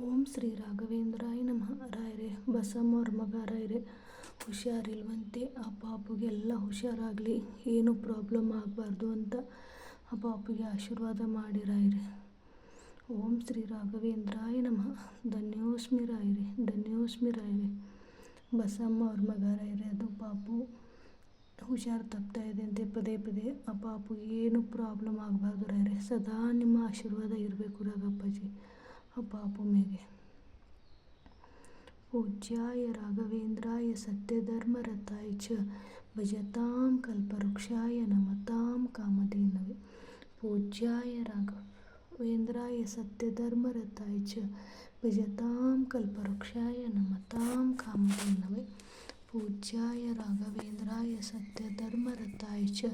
ಓಂ ಶ್ರೀ ರಾಘವೇಂದ್ರಾಯ ನಮಃ. ರಾಯರೇ, ಬಸಮ್ಮವ್ರ ಮಗ ರಾಯರೇ, ಹುಷಾರಿಲ್ವಂತೆ. ಆ ಪಾಪುಗೆಲ್ಲ ಹುಷಾರಾಗಲಿ, ಏನೂ ಪ್ರಾಬ್ಲಮ್ ಆಗಬಾರ್ದು ಅಂತ ಆ ಪಾಪುಗೆ ಆಶೀರ್ವಾದ ಮಾಡಿ ರಾಯರೇ. ಓಂ ಶ್ರೀ ರಾಘವೇಂದ್ರಾಯ ನಮಃ. ಧನ್ಯೋಸ್ಮಿ ರಾಯರೇ, ಧನ್ಯೋಸ್ಮಿ ರಾಯರೇ. ಬಸಮ್ಮ ಅವ್ರ ಮಗ ರಾಯರೇ, ಅದು ಪಾಪು ಹುಷಾರು ತಪ್ತಾ ಇದೆ ಅಂತೆ ಪದೇ ಪದೇ. ಆ ಪಾಪುಗೆ ಏನು ಪ್ರಾಬ್ಲಮ್ ಆಗಬಾರ್ದು ರಾಯರೇ. ಸದಾ ನಿಮ್ಮ ಆಶೀರ್ವಾದ ಇರಬೇಕು ರಾಘಪ್ಪಾಜಿ ಆ ಪಾಪು ಮೇಲೆ. ಪೂಜ್ಯಾಯ ರಾಘವೇಂದ್ರಾಯ ಸತ್ಯಧರ್ಮರತಾಯ ಚ ಭಜತಾಂ ಕಲ್ಪವೃಕ್ಷಾಯ ನಮತಾಂ ಕಾಮಧೇನವೇ. ಪೂಜ್ಯಾಯ ರಾಘವೇಂದ್ರಾಯ ಸತ್ಯಧರ್ಮರತಾಯ ಚ ಭಜತಾಂ ಕಲ್ಪವೃಕ್ಷಾಯ ನಮತಾಂ ಕಾಮಧೇನವೇ. ಪೂಜ್ಯಾಯ ರಾಘವೇಂದ್ರಾಯ ಸತ್ಯಧರ್ಮರತಾಯ ಚ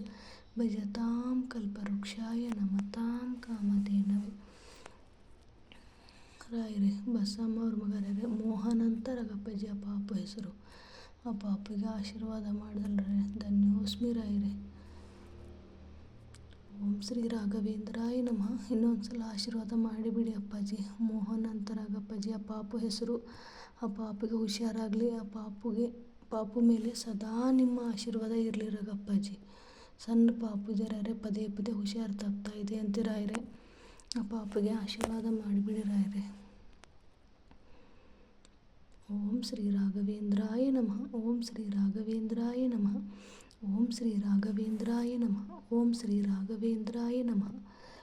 ಭಜತಾಂ ಕಲ್ಪವೃಕ್ಷಾಯ ನಮತಾಂ ಕಾಮಧೇನವೇ. ರಾಯರೇ, ಬಸಮ್ಮ ಅವ್ರ ಮಗ ರಾಯರೇ, ಮೋಹನ್ ಅಂತ ರಾಘಪ್ಪಾಜಿ ಆ ಪಾಪು ಹೆಸರು. ಆ ಪಾಪಿಗೆ ಆಶೀರ್ವಾದ ಮಾಡಿದಲ್ರಿ. ಧನ್ಯೋಸ್ಮಿ ರಾಯರೇ. ಓಂ ಶ್ರೀ ರಾಘವೇಂದ್ರಾಯ ನಮಃ. ಇನ್ನೊಂದ್ಸಲ ಆಶೀರ್ವಾದ ಮಾಡಿಬಿಡಿ ಅಪ್ಪಾಜಿ. ಮೋಹನ್ ಅಂತ ರಾಘಪ್ಪಾಜಿ ಆ ಪಾಪು ಹೆಸರು. ಆ ಪಾಪಿಗೆ ಹುಷಾರಾಗಲಿ. ಆ ಪಾಪು ಮೇಲೆ ಸದಾ ನಿಮ್ಮ ಆಶೀರ್ವಾದ ಇರಲಿ ರಾಘಪ್ಪಾಜಿ. ಸಣ್ಣ ಪಾಪು ಇದೆ ರಾಯರೇ, ಪದೇ ಪದೇ ಹುಷಾರು ತಪ್ತಾ ಇದೆ ಅಂತೀರಾಯರೇ. ಆ ಪಾಪಿಗೆ ಆಶೀರ್ವಾದ ಮಾಡಿಬಿಡಿ ರಾಯರೇ. ಓಂ ಶ್ರೀ ರಾಘವೇಂದ್ರಾಯ ನಮಃ. ಓಂ ಶ್ರೀ ರಾಘವೇಂದ್ರಾಯ ನಮಃ. ಓಂ ಶ್ರೀ ರಾಘವೇಂದ್ರಾಯ ನಮಃ. ಓಂ ಶ್ರೀ ರಾಘವೇಂದ್ರಾಯ ನಮಃ.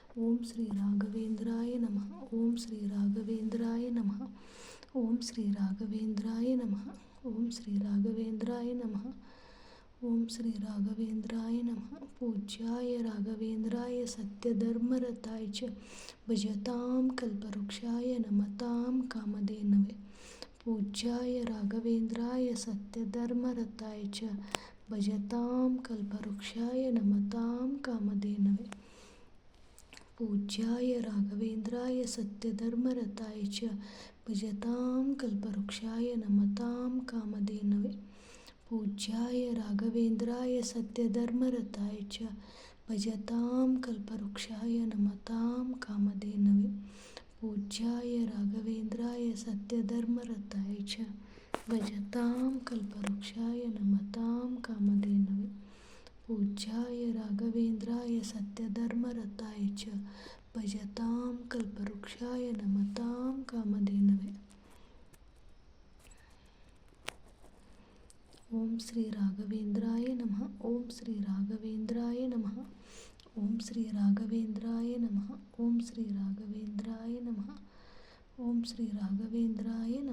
ಓಂ ಶ್ರೀ ರಾಘವೇಂದ್ರಾಯ ನಮಃ. ಓಂ ಶ್ರೀ ರಾಘವೇಂದ್ರಾಯ ನಮಃ. ಓಂ ಶ್ರೀ ರಾಘವೇಂದ್ರಾಯ ನಮಃ. ಓಂ ಶ್ರೀ ರಾಘವೇಂದ್ರಾಯ ನಮಃ. ಓಂ ಶ್ರೀ ರಾಘವೇಂದ್ರಾಯ ನಮಃ. ಪೂಜ್ಯಾಯ ರಾಘವೇಂದ್ರಾಯ ಸತ್ಯಧರ್ಮರತಾಯ ಚ ಭಜತಾಂ ಕಲ್ಪವೃಕ್ಷಾಯ ನಮತಾಂ ಕಾಮಧೇನವೇ. ಪೂಜ್ಯಾಯ ರಾಘವೇಂದ್ರಾಯ ಸತ್ಯಧರ್ಮರತಾಯ ಚ ಭಜತಾಂ ಕಲ್ಪವೃಕ್ಷಾಯ ನಮತಾಂ ಕಾಮಧೇನವೇ. ಪೂಜ್ಯಾಯ ರಾಘವೇಂದ್ರಾಯ ಸತ್ಯಧರ್ಮರತಾಯ ಚ ಭಜತಾಂ ಕಲ್ಪವೃಕ್ಷಾಯ ನಮತಾಂ ಕಾಮಧೇನವೇ. ಪೂಜ್ಯಾಯ ರಾಘವೇಂದ್ರಾಯ ಸತ್ಯಧರ್ಮರತಾಯ ಚ ಭಜತಾಂ ಕಲ್ಪವೃಕ್ಷಾಯ ನಮತಾಂ ಕಾಮಧೇನವೇ. ಪೂಜ್ಯಾಯ ರಾಘವೇಂದ್ರಾಯ ಸತ್ಯಧರ್ಮರತಾಯ ಚ ಭಜತಾಂ ಕಲ್ಪವೃಕ್ಷಾಯ ನಮತಾಂ ಕಾಮಧೇನವೇ. ಪೂಜ್ಯಾಯ ರಾಘವೇಂದ್ರಾಯ ಸತ್ಯಧರ್ಮರತಾಯ ಚ ಭಜತಾಂ ಕಲ್ಪವೃಕ್ಷಾಯ ನಮತಾಂ ಕಾಮಧೇನವೇ. ಓಂ ಶ್ರೀ ರಾಘವೇಂದ್ರಾಯ ನಮಃ. ಓಂ ಶ್ರೀ ರಾಘವೇಂದ್ರಾಯ ನಮಃ. ಓಂ ಶ್ರೀ ರಾಘವೇಂದ್ರಾಯ ನಮಃ. ಓಂ ಶ್ರೀ ರಾಘವೇಂದ್ರಾಯ ನಮಃ. ಓಂ ಶ್ರೀ ರಾಘವೇಂದ್ರಾಯ ನಮಃ.